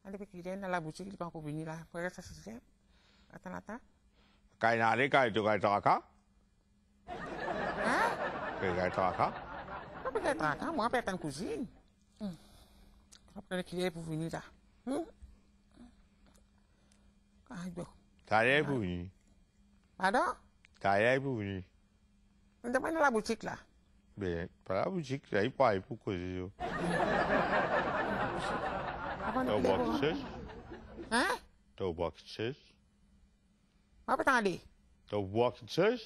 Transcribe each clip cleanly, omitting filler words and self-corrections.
Ada pikiran dalam boutique di bangku bini lah. Kau rasa sejak? Kata-kata? Kain hari kain tu kain teraka? Hah? Kain teraka? Apa kata? Mau apa yang kusin? Apa kena kira ibu bini dah? Aduh. Saya ibu ni. Ada? Saya ibu ni. Untuk mana lah boutique lah? Bem, para boutique aí pai por coisa eu. Apa Teu nak boxes? Hah? Teu boxes? Apa tadi? Teu boxes?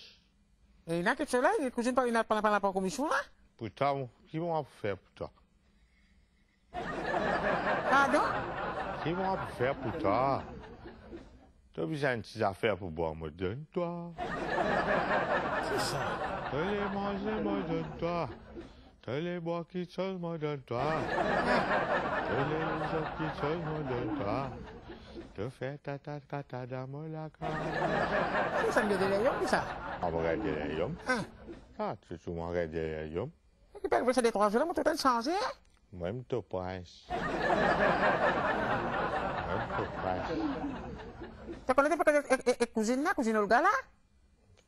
Nak kita lah. Kusin tak ingat pala-pala komisi lah. Putain, qui vont faire putain? Ada? Qui vont faire putain? Tu as besoin de petites affaires pour boire, me donne-toi. C'est ça. Te les manger, me donne-toi. Te les boire qui seul, me donne-toi. Te les autres qui seul, me donne-toi. Te fais ta dame la cage. Ça me dit les ça. On va regarder les hommes. Hein? Ah, tu m'as regardé les hommes. Tu peux faire des 3 jours, mais tout est changé. Même ton prince. Même ton prince. Tu connais pas que cuisine là, cuisine au gala?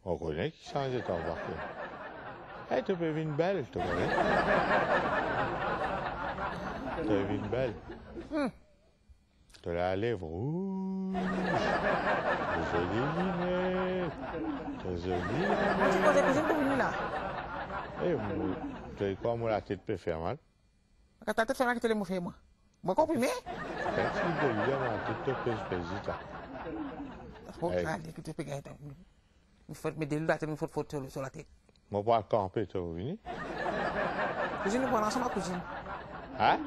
On connaît qui change ton parcours. Hey, tu peux venir belle, tu connais? Tu peux venir belle. Tu as la lèvre rouge. Tu as jolies lunettes. Tu as jolies Moi, tu lunettes. poses cuisine pour venir là. Eh, tu sais quoi, moi, la tête peut faire mal. Quand tu fais mal, tu les fais moi. Moi, comprimé? Quand tu dis de la tête peut faire mal. Faut aller que tu peux gagner. Il faut mettre des lunettes, il faut foutre sur la tête. Moi, pas camper, tu vas venir. Cuisine pour ensemble, cuisine. Hein?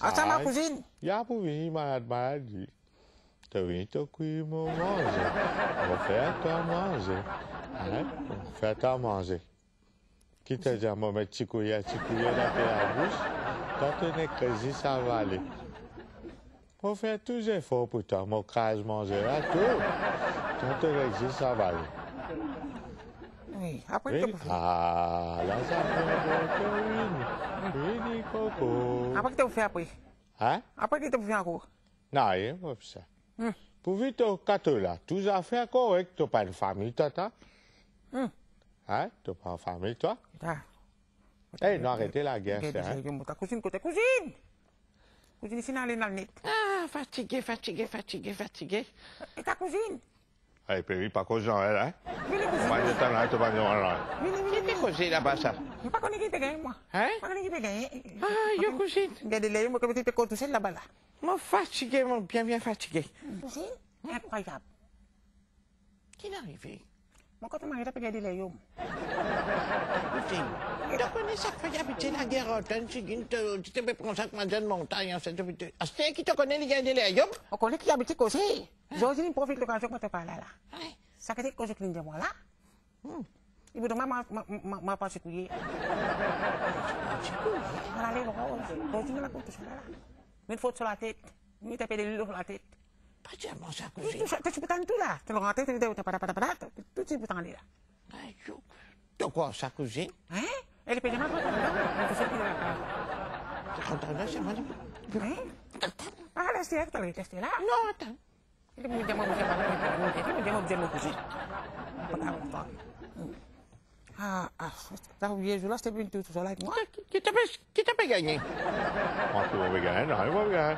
Ensemble, cuisine. Il y a pour venir malade. Tu viens te cuire, manger. On va faire toi manger. Hein? On va faire toi manger. Qui te dit, moi, mettre petit couillet dans la bouche. Quand tu n'es que si ça va aller. On va faire tous les efforts pour toi. Mon crase manger là, tout. Quand tu n'es que ça va aller. Oui, après tu peux faire. Ah, là, ça fait beaucoup. Oui, coco. Après tu peux faire après. Hein? Après tu peux faire encore. Non, rien, pas ça. Pour vite au cateau là, tous affaires correctes, tu n'as pas de famille, toi, toi? Hein? Tu n'as pas de famille, toi? Eh, non, arrêtez la guerre, c'est hein? Ta cousine, côté cousine. Cousine, ici, dans le net. Ah, fatigué, fatigué, fatigué, fatigué. Et ta cousine? Eh, péri, pas cause elle, hein? Vini, cousine. Pas de temps là, tu vas dire là. Qui t'es causé là-bas, ça? Je ne sais pas qui te gagne, moi. Hein? Pas qui te gagne. Ah, yo, cousine. Regardez les moi, comme tu te comptes tout seul là-bas, là. Moi, fatigué, moi, bien fatigué. Cousine? Incroyable. Qui est arrivé? Moi, quand tu m'arrêtes, tu regardes les hommes. Cousine, tu connais ça, faut y habiter la guerre, tu te peux prendre ça comme un jeune montagne, c'est qui te connaît, les gars, les hommes? On connaît qui habite aussi. Josine profite de l'occasion pour te parler là. Ça fait que je cligne de moi là. Il veut demander ma particulier. Voilà les roses. Josine la compte sur là. Une faute sur la tête. Une taper de l'huile sur la tête. Pas diamant, ça, cousine. Tu peux t'en tout là. Tu le rentres, tu le pas. Tout tu peux t'en aller là. Aïe, yo. De quoi, ça, cousine? Hein? Et le pyjama, tu Attends, c'est moi. Hein? Ah, restez là. Non, attends. Ele me deu uma música para mim, ele me deu uma música para mim. Tá vieux, là, c'était bien tout ça là avec moi. Qui t'a pas gagné? Moi, tu vas gagner, non, il va gagner.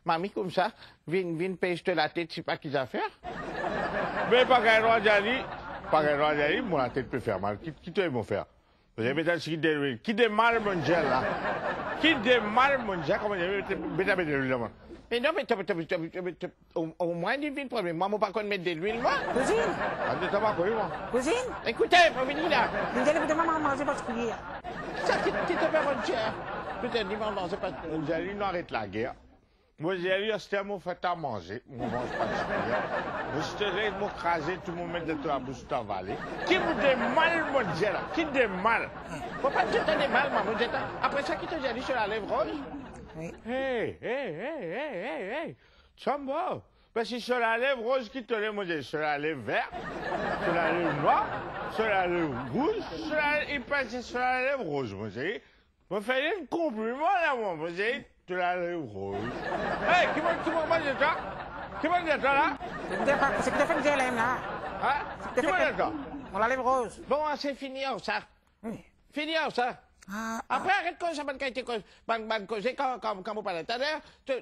Mamie, comme ça, vient pêcher la tête, c'est pas qu'ils a fait. Mais pas gagner, Roger, moi, la tête peut faire mal. Qui te veut faire? Vous avez peut-être qui démarre mon gel là. Qui démarre mon gel, comment je vais te moi. Mais non, mais au moins, il vient problème. Moi, je ne peux pas mettre de l'huile, moi. Cousine, Ah, tu t'as pas connu, moi. cousine, Écoutez, vous venez là. vous allez me demander à manger particulier. Ça, qui te fait mon cher. Peut-être, il va manger pas. J'ai dit, arrête la guerre. Moi, j'ai dit, c'était mon fait à manger. Moi, mange pas de sucre. Moi, je te laisse m'écraser, tout le monde met de la bouche t'avaler. Qui me démarre, mon Dieu, là? Qui démarre? Faut pas te donner mal, maman. Après ça, qui te dit sur la lèvre rose? Oui. Hey. Tu me vois? Parce que sur la lèvre rose, qui te lève, moi, j'ai sur la lèvre verte, sur la lèvre noire, sur la lèvre rouge, il passe sur la lèvre rose, moi, j'ai me fais un compliment là, mon petit. Tu l'as le rose. Hey, qui m'a pas dit ça? Qui m'a dit ça là? C'est que tu fait une GLM là. Hein? Qui m'a dit ça? On la lève rose. Bon, c'est fini, ça. Oui. Fini, ça. Après, arrête quand ça va être cause, quand vous parlez. T'as tu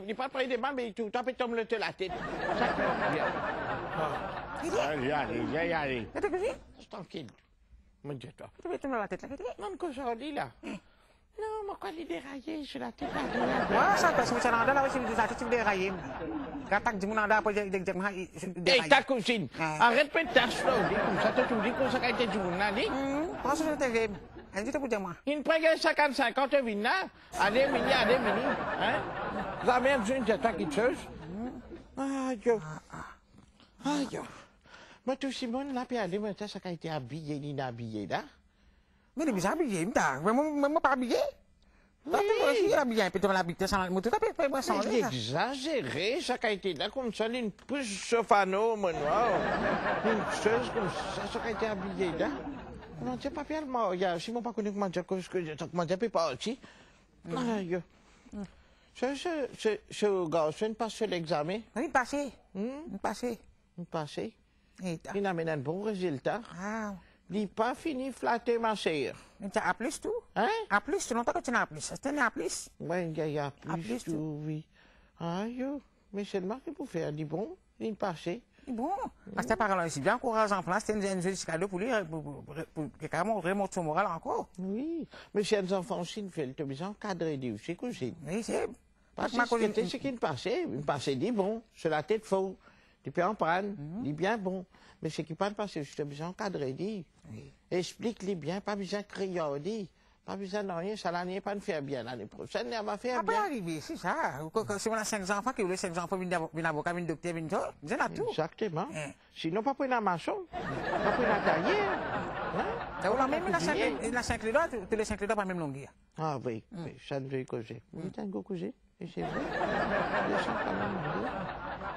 dis pas parler des mains, mais tu t'as fait tomber la tête. Ça qui va bien. Allez. Qu'est-ce que c'est? Tranquille. Mon Dieu, toi. Tu veux tomber la tête là? Non, que ça dit là. Non, moi, quand il est déraillé sur la tête là. Ouais, ça, parce que c'est un là, c'est une déraillée. Quand tu m'en as pas exactement. Hey, ta cousine, arrête de ta slow, dis comme ça, tu dis comme ça quand tu es du monde là, dis. Pense que je t'ai vu. Elle dit pour dire moi. Il prend 55 quand tu viens là, allez, mini, hein? La même chose, c'est toi qui te chose. Aïe, aïe. Moi, tout Simone, là, puis allez, moi, ça a été habillé, il est habillé là. Mais il est bien habillé, mais pas habillé. Toi, tu es habillé un peu devant l'habité sans la moto, tu peux pas changer. Il est exagéré, ça a été là, comme ça, une pousse chauffano, mon noir. Une chose comme ça a été habillé là. Comment dire, papier, si mon pas connu comment dire, comment dire, pas aussi. Aïe. Ce garçon passe sur l'examen. Oui, passé. Passé. Passé. Il amène un bon résultat. Ah. Il n'est pas fini flatter ma sœur. Tu as A+, tout? Hein? A+, tu longtemps que tu n'as A+. C'était un A+. Oui, il y a plus, tout, oui. Aïe, mais seulement qu'il peut faire du bon, il passé. Bon, parce que tes parents aussi bien encourageant en France, c'était une jolie cadeau pour lui, pour carrément remonter son moral encore. Oui, mais si les enfants aussi, ils font besoin d'encadrer des aussi, cousine. Oui, c'est. Parce que c'est qu'il passait dit bon, c'est la tête faux, il peut en prendre, il est bien bon. Mais ce qui ne passe, c'est juste besoin d'encadrer, dit. Explique-les bien, pas besoin de crier, dit. Pas besoin de rien, ça l'année pas de faire bien l'année prochaine, elle va faire bien. Après arriver, c'est ça. Si on a 5 enfants, qui voulaient 5 enfants, viennent avocat, viennent docteur, viennent tout, c'est là tout. Exactement. Sinon, pas pour une maçon, pas pour une carrière. Ça vous même la 5 les doigts, tous les 5 les doigts, pas même longueur. Ah oui, ça ne veut causer. Oui, t'as un go causer, et c'est vrai.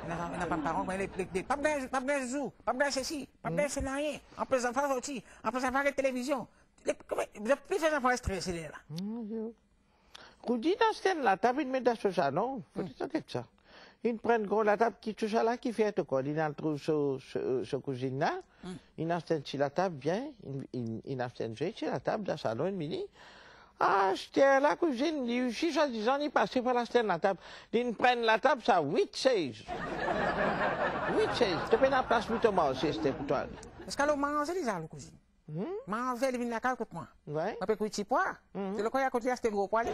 Il n'a pas de parents, mais pas de zoo, pas de ceci, pas de scénario, en plus d'enfants aussi, en plus d'enfants de télévision. Vous avez plus de enfants stressés là. Rudy, dans cette la table, il met dans ça, non? Faut dire ça. Il prend gros la table qui tout ça là, qui fait quoi? Il a trouvé ce cuisine là, il a installé sur la table bien, il a installé sur la table dans le salon, mini. Ah, j'étais la cuisine, il 6 à 10 ans, il passait par la table. Il prend la table, ça 8-16. 8-16. Tu peux la place pour Thomas, c'était pour toi. Est-ce qu'elle a mangé les la cuisine? Manger, elle vient de la carte contre moi. Ouais. Je peux petit poids. C'est le quoi, il y a côté, c'était gros poids. Oui,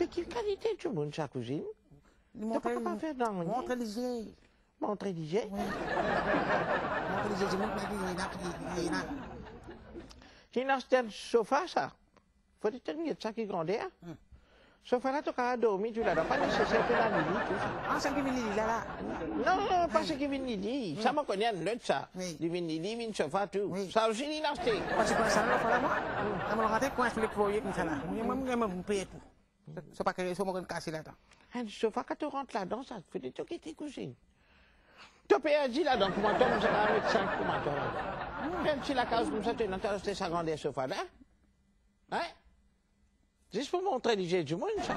mais quelle qualité du monde, sa cousine? Tu ne peux pas faire dans le montre les yeux. Montre les yeux? Oui. Montre les yeux, je montre les yeux. Il y a un sofa, ça. Faut déterminer ça qui grandit. Sofa là, tu as dormi, tu l'as pas nécessaire de la nuit, tout ça. Ah, c'est qui vient là. Non, pas ce qui vient ici. Ça me connaît un autre, ça. Il vient ici, il vient sofa, tout. Ça aussi, il a acheté. Parce que ça, là, voilà, moi. Ça me rentre quand je le croyais comme ça là. Moi, je me paye tout. C'est pas que ça me casse là-dedans. Un sofa, quand tu rentres là-dedans, ça te fait des trucs qui t'es cousine. Tu peux dire là-dedans, comment tu vas mettre 5 comment tu vas. Même si la case comme ça, tu n'as pas acheté sa grande sofa là. Hein? Juste pour montrer les jeux du monde, ça.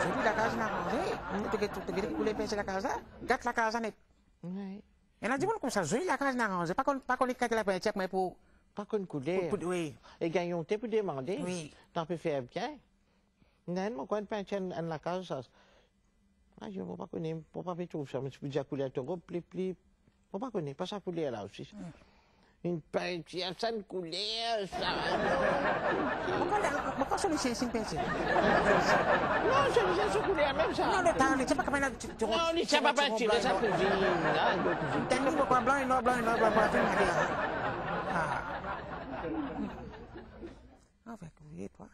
J'ai dit la case n'a rangé. Tu voulais penser la case là? Gâte la case net. Oui. Il y en a du monde comme ça. J'ai la case n'a rangé. Pas qu'on les casse la peinture, mais pour. Pas qu'on coulait. Oui. Et gagnons pour demander. Oui. T'en peux faire bien. Non, moi, quand peinture en la case, ça. Ah, je ne sais pas connaître. Je ne sais pas trouver ça. Mais tu peux dire couler à ton groupe, pli. Je ne sais pas connaître. Pas ça couler là aussi. Une peinture, ça ne coulait, ça. Pourquoi ça, c'est une peinture? Non, je ne coulais même ça. Non, le temps, tu sais pas comment là. Non, on ne sait pas peinture, ça cousine. T'as mis pourquoi blanc et noir, blanc. Ah. Ah, fait que vous voyez, toi.